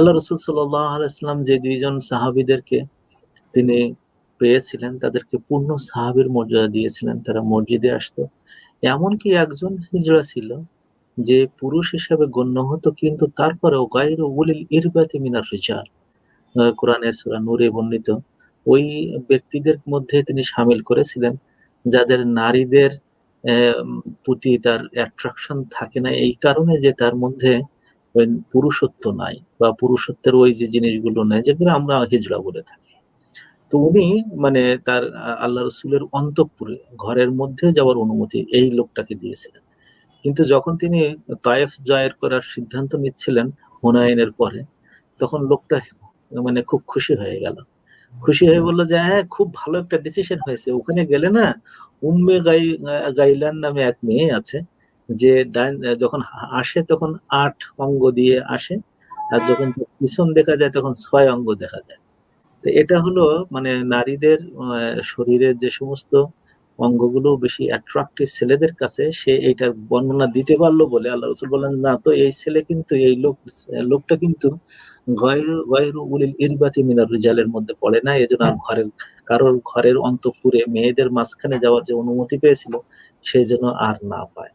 আল্লাহ রাসূল সাল্লাল্লাহু আলাইহি ওয়াসাল্লাম যে ২ জন সাহাবীদেরকে তিনি পেয়েছিলেন, তাদেরকে পূর্ণ সাহাবীর মর্যাদা দিয়েছিলেন। তারা মসজিদে আসতো। এমনকি একজন হিজড়া ছিল যে পুরুষ হিসেবে গণ্য হতো, কিন্তু তারপরেও গায়রু উলিল ইরবাতি মিনার রিজাল, কোরআনের সূরা নূরে বর্ণিত ওই ব্যক্তিদের মধ্যে তিনি শামিল করেছিলেন যাদের নারীদের প্রতি তার অ্যাট্রাকশন থাকে না, এই কারণে যে তার মধ্যে ওই পুরুষত্ব নাই বা পুরুষত্বের ওই যে জিনিসগুলো নাই যেগুলো আমরা হিজড়া বলে থাকি। তো উনি মানে তার আল্লাহ রসুলের অন্তঃপুরে ঘরের মধ্যে যাওয়ার অনুমতি এই লোকটাকে দিয়েছিলেন। কিন্তু যখন তিনি তায়েফ জয়ের করার সিদ্ধান্ত নিচ্ছিলেন হুনাইনের পরে, তখন লোকটা মানে খুব খুশি হয়ে গেল। খুশি হয়ে বলল যে, "হ্যাঁ, খুব ভালো একটা ডিসিশন হয়েছে। ওখানে গেলে না উম্মে গাইলান নামে এক মেয়ে আছে, যে যখন আসে তখন ৮ অঙ্গ দিয়ে আসে। আর যখন তার পিছন দেখা যায় তখন ৬ অঙ্গ দেখা যায়।" তো এটা হলো মানে নারীদের শরীরের যে সমস্ত অঙ্গগুলো বেশি অ্যাট্রাক্টিভ ছেলেদের কাছে, সে এইটার বর্ণনা দিতে পারল বলে আল্লাহ রাসূল বললেন, "না তো এই ছেলে কিন্তু এই লোকটা কিন্তু গয়রু উলিল ইরবাতি মিনার রিজালের মধ্যে পড়ে না। এজন্য আর কারোর ঘরের অন্তঃপুরে মেয়েদের মাঝখানে যাওয়ার যে অনুমতি পেয়েছিল, সে যেন আর না পায়।"